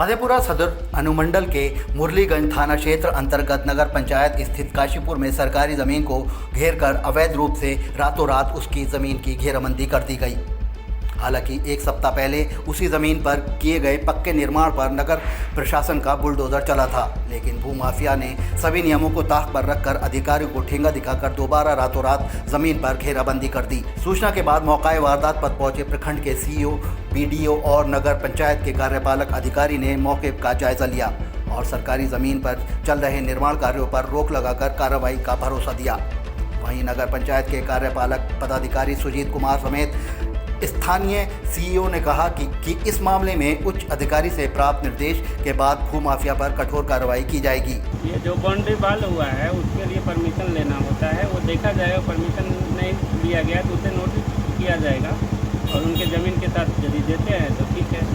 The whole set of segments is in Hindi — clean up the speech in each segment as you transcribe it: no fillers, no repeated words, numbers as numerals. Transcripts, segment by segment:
मधेपुरा सदर अनुमंडल के मुरलीगंज थाना क्षेत्र अंतर्गत नगर पंचायत स्थित काशीपुर में सरकारी जमीन को घेरकर अवैध रूप से रातों रात उसकी जमीन की घेराबंदी कर दी गई। हालांकि एक सप्ताह पहले उसी जमीन पर किए गए पक्के निर्माण पर नगर प्रशासन का बुलडोजर चला था, लेकिन भूमाफिया ने सभी नियमों को ताक पर रखकर अधिकारियों को ठेंगा दिखाकर दोबारा रातों रात जमीन पर घेराबंदी कर दी। सूचना के बाद मौका वारदात पर पहुंचे प्रखंड के सीईओ, बीडीओ और नगर पंचायत के कार्यपालक अधिकारी ने मौके का जायजा लिया और सरकारी जमीन पर चल रहे निर्माण कार्यों पर रोक लगाकर कार्रवाई का भरोसा दिया। वहीं नगर पंचायत के कार्यपालक पदाधिकारी सुजीत कुमार समेत स्थानीय सीईओ ने कहा कि इस मामले में उच्च अधिकारी से प्राप्त निर्देश के बाद भूमाफिया पर कठोर कार्रवाई की जाएगी। ये जो बाउंड्री वाल हुआ है उसके लिए परमिशन लेना होता है, वो देखा जाएगा। परमिशन नहीं लिया गया तो उसे नोटिस किया जाएगा और उनके ज़मीन के साथ यदि देते हैं तो ठीक है,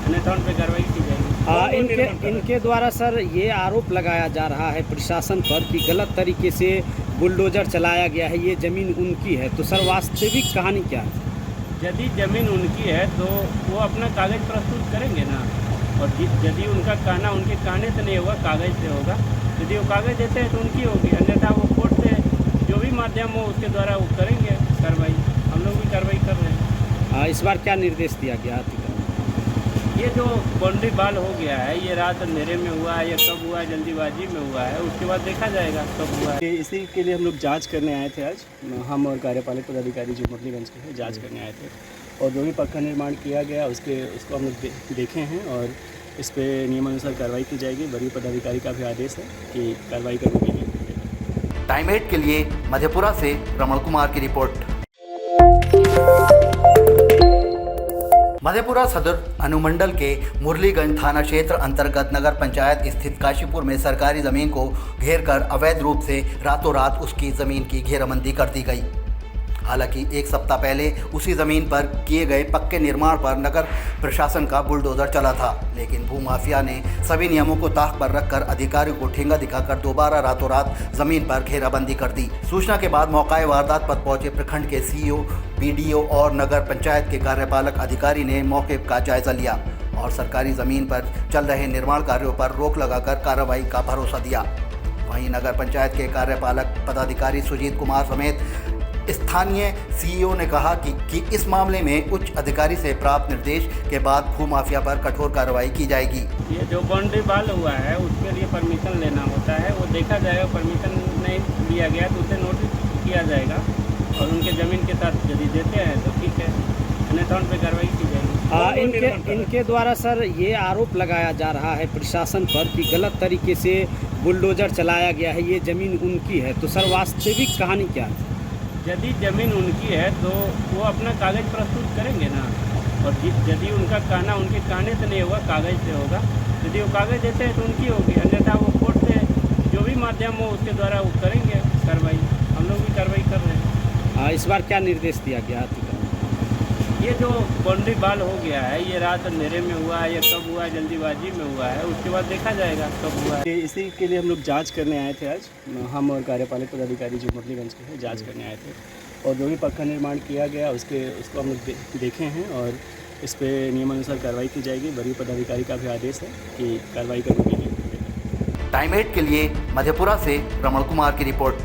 अन्यथा उन पर कार्रवाई की जाएगी। इनके द्वारा सर ये आरोप लगाया जा रहा है प्रशासन पर कि गलत तरीके से बुलडोजर चलाया गया है, ये ज़मीन उनकी है। तो सर वास्तविक कहानी क्या है? यदि ज़मीन उनकी है तो वो अपना कागज़ प्रस्तुत करेंगे ना, और यदि उनका कहना उनके कहने से नहीं होगा, कागज़ से होगा। यदि वो कागज़ देते हैं तो उनकी होगी, अन्यथा वो कोर्ट से जो भी माध्यम हो उसके द्वारा वो करेंगे कार्रवाई। हम लोग भी कार्रवाई कर रहे हैं। इस बार क्या निर्देश दिया गया? ये जो बाउंड्री वाल हो गया है ये रात अंधेरे में हुआ है या कब हुआ है, जल्दीबाजी में हुआ है, उसके बाद देखा जाएगा कब हुआ है। इसी के लिए हम लोग जांच करने आए थे आज, हम और कार्यपालक पदाधिकारी जो मुरलीगंज के हैं जांच करने आए थे, और जो भी पक्का निर्माण किया गया उसको हम लोग देखे हैं और इस पर नियमानुसार कार्रवाई की जाएगी। वरीय पदाधिकारी का भी आदेश है कि कार्रवाई करने के लिए। टाइम 8 के लिए मधेपुरा से रमण कुमार की रिपोर्ट। मधेपुरा सदर अनुमंडल के मुरलीगंज थाना क्षेत्र अंतर्गत नगर पंचायत स्थित काशीपुर में सरकारी जमीन को घेरकर अवैध रूप से रातों रात उसकी जमीन की घेराबंदी कर दी गई। हालांकि एक सप्ताह पहले उसी जमीन पर किए गए पक्के निर्माण पर नगर प्रशासन का बुलडोजर चला था, लेकिन भूमाफिया ने सभी नियमों को ताक पर रखकर अधिकारियों को ठेंगा दिखाकर दोबारा रातों रात जमीन पर घेराबंदी कर दी। सूचना के बाद मौका वारदात पर पहुंचे प्रखंड के सीईओ, बीडीओ और नगर पंचायत के कार्यपालक अधिकारी ने मौके का जायजा लिया और सरकारी जमीन पर चल रहे निर्माण कार्यों पर रोक लगाकर कार्रवाई का भरोसा दिया। वहीं नगर पंचायत के कार्यपालक पदाधिकारी सुजीत कुमार समेत स्थानीय सीईओ ने कहा कि इस मामले में उच्च अधिकारी से प्राप्त निर्देश के बाद भूमाफिया पर कठोर कार्रवाई की जाएगी। ये जो बाउंड्री वाल हुआ है उसके लिए परमिशन लेना होता है, वो देखा जाएगा। परमिशन नहीं लिया गया तो उसे नोटिस किया जाएगा और उनके ज़मीन के साथ यदि देते हैं तो ठीक है, अन्यथा उन पर कार्रवाई की जाएगी। इनके द्वारा सर ये आरोप लगाया जा रहा है प्रशासन पर कि गलत तरीके से बुलडोजर चलाया गया है, ये ज़मीन उनकी है। तो सर वास्तविक कहानी क्या है? यदि ज़मीन उनकी है तो वो अपना कागज़ प्रस्तुत करेंगे ना, और यदि उनका कहना उनके कहने से नहीं होगा, कागज़ से होगा। यदि वो कागज़ देते हैं तो उनकी होगी, अन्यथा वो कोर्ट से जो भी माध्यम हो उसके द्वारा वो करेंगे कार्रवाई। हम लोग भी कार्रवाई कर रहे हैं। इस बार क्या निर्देश दिया गया? ये जो बाउंड्री वाल हो गया है ये रात अंधेरे में हुआ है या कब हुआ है, जल्दीबाजी में हुआ है, उसके बाद देखा जाएगा कब हुआ है। इसी के लिए हम लोग जांच करने आए थे आज, हम और कार्यपालक पदाधिकारी जो मुरलीगंज के हैं जांच करने आए थे, और जो भी पक्का निर्माण किया गया उसको हम लोग देखे हैं और इस पर नियमानुसार कार्रवाई की जाएगी। वरीय पदाधिकारी का भी आदेश है कि कार्रवाई करने के लिए। टाइम 8 के लिए मधेपुरा से रमण कुमार की रिपोर्ट।